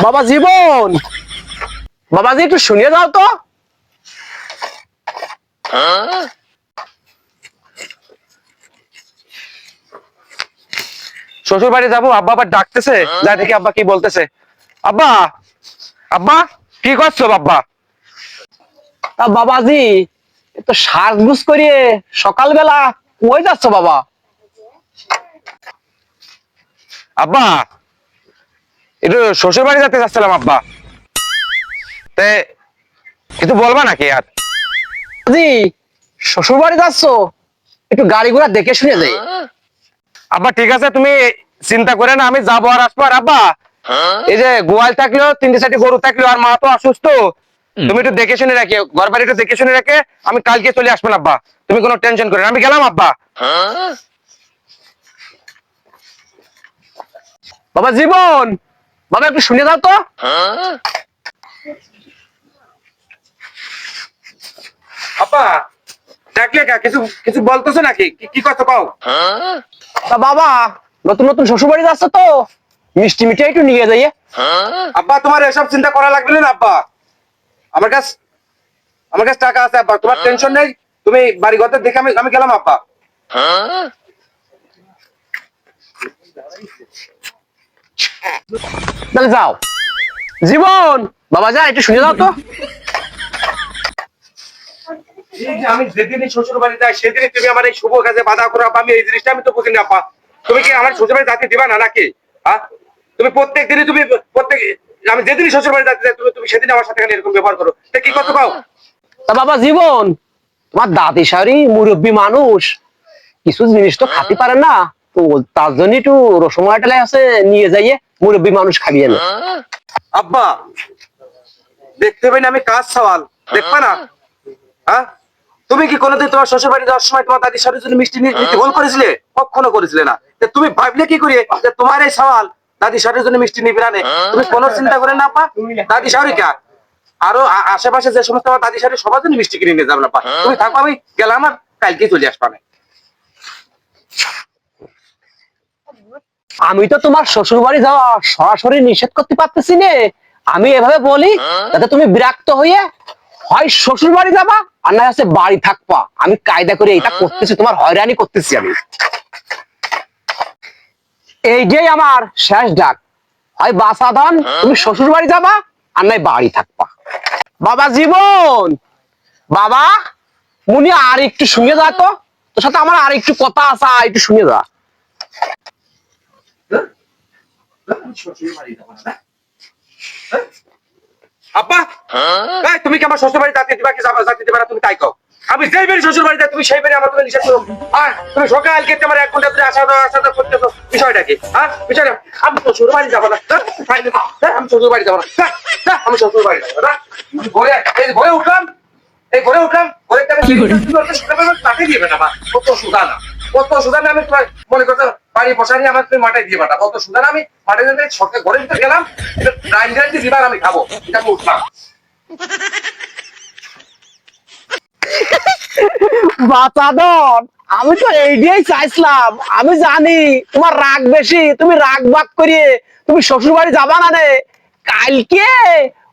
বাবা জীবন, বাবাজি একটু শুনিয়ে যাও তো। শ্বশুর বাড়ি যাবো, আব্বা আবার ডাকতেছে, যাই দেখি আব্বা কি বলতেছে। আব্বা, আব্বা কি করছো বাব্বা? তা বাবাজি তো সাজগুজ করিয়ে সকালবেলা কই যাচ্ছ বাবা? আব্বা একটু শ্বশুর বাড়ি যেতে যাচ্ছিলাম আব্বা। তে কিছু বলবা নাকি আর? জি, শ্বশুর বাড়ি যাচ্ছ, একটু গাড়ি ঘোড়া দেখে শুনে যাই। আব্বা ঠিক আছে, তুমি চিন্তা করে না, আমি যাবো আর আসবো। আর আব্বা এই যে গোয়াল থাকলেও 3-4টি গরু থাকলেও, আর মা তো অসুস্থ, তুমি একটু দেখে শুনে রাখি, ঘর বাড়ি একটু দেখে শুনে রেখে আমি কালকে চলে আসবো আব্বা। তুমি কোনো টেনশন করে না, আমি গেলাম আব্বা। বাবা জীবন, বাবা একটু শুনে যাও তো। আব্বা ডাকলে কিছু কিছু বলতেছো নাকি? কি কথা কও? তা বাবা নতুন নতুন শ্বশুর বাড়ি যাচ্ছ তো, মিষ্টি মিঠাই একটু নিয়ে যাইয়ে। আব্বা তোমার এসব চিন্তা করা লাগবে না আব্বা, আমার কাছে টাকা আছে আব্বা, তোমার টেনশন নেই। তুমি বাড়ি ঘর দেখে আমি গেলাম আব্বা। তাহলে যাও জীবন, বাবা যা একটু শুনে যাও তো। এই যে আমি যেদিনই শ্বশুর বাড়ি যাই সেদিনই তুমি আমার এই শুভ কাজে বাধা করো আব্বা, আমি এই জিনিসটা আমি তো বুঝি না আব্বা। তুমি কি আমার শ্বশুর বাড়ি যাতে দিবা না নাকি? হ্যাঁ, তুমি প্রত্যেক দিনই আমি যেদিনই শ্বশুর বাড়ি যাতে যাই তুমি সেদিন আমার সাথে এরকম ব্যবহার করো, তা কি করতে পাও? তা বাবা জীবন, তোমার দাদি শাড়ি মুরব্বী মানুষ, কিছু জিনিস তো খাতে পারে না, তো তার জন্য একটু রসমালাই টালাই আছে নিয়ে যাইয়ে, মুরব্বী মানুষ খাবিয়ে না। আব্বা দেখতে হবে না আমি কাজ সওয়াল, দেখবা না? হ্যাঁ, তুমি কি কোনোদিন তোমার শ্বশুর বাড়ি যাওয়ার সময় তোমার দাদির শাড়ির জন্য মিষ্টি নিতে ভুল করেছিলে? কখনো করেছিলে না। তুমি ভাবলে কি করে যে তোমার এই সওয়াল দাদি শাড়ির জন্য মিষ্টি নিবে না? তুমি কোনো চিন্তা করে না আব্বা, দাদি শাড়ি কা আরো আশেপাশে যে সমস্ত আমার দাদি শাড়ি সবার জন্য মিষ্টি কিনে নিয়ে যাবে না। তুমি থাকো, আমি গেলাম, আর কালকে চলে আসবা না। আমি তো তোমার শ্বশুর বাড়ি যাওয়া সরাসরি নিষেধ করতে পারতেছি না, আমি এভাবে বলি যাতে তুমি বিরক্ত হয়ে হয় শ্বশুর বাড়ি যাবা আর না হচ্ছে বাড়ি থাকবা। আমি কায়দা করে এটা করতেছি, তোমার হয়রানি করতেছি আমি। এইটাই আমার শেষ ডাক, হয় বাসা দান, তুমি শ্বশুর বাড়ি যাবা আর নাই বাড়ি থাকবা। বাবা জীবন, বাবা মুনি আর একটু শুনে যা তো, তোর সাথে আমার আর একটু কথা আছে, একটু শুনে যা। আব্বা তুমি কি আমার শ্বশুর বাড়ি যাতে দিবা কি যাতে দিবা না তুমি তাই কও। আমি যেই বাড়ি শ্বশুর বাড়ি যাই তুমি সেই বাড়ি আমার তুমি নিষেধ করো। আর তুমি সকাল কেটে আমার 1 ঘন্টা ধরে আসা যাওয়া করতেছো, বিষয়টা কি? হ্যাঁ বিষয়টা আমি শ্বশুর বাড়ি যাবো না, আমি শ্বশুর বাড়ি যাবো না, আমি শ্বশুর বাড়ি যাবো না। ঘরে উঠলাম, এই ঘরে উঠলাম, ঘরে তাকে দিবে না, কত সুদা না, কত সুদা না। আমি মনে করতে বাড়ি বসা নিয়ে আমার তুমি মাঠায় দিয়ে পাঠা, কত সুদা না। আমি মাঠে সকালে ঘরের ভিতরে গেলাম, দিবার আমি খাবো, এটা আমি উঠলাম। বাঁচাদন, আমি তো এইটাই চাইছিলাম। আমি জানি তোমার রাগ বেশি, তুমি রাগ বাগ করিয়ে তুমি শ্বশুর বাড়ি যাবা না রে। কালকে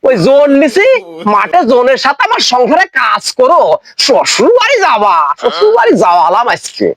ওই জোন নিছি, মাঠে জোনের সাথে আমার সংসারে কাজ করো, শ্বশুর বাড়ি যাবা, শ্বশুর বাড়ি যাওয়ালাম আজকে।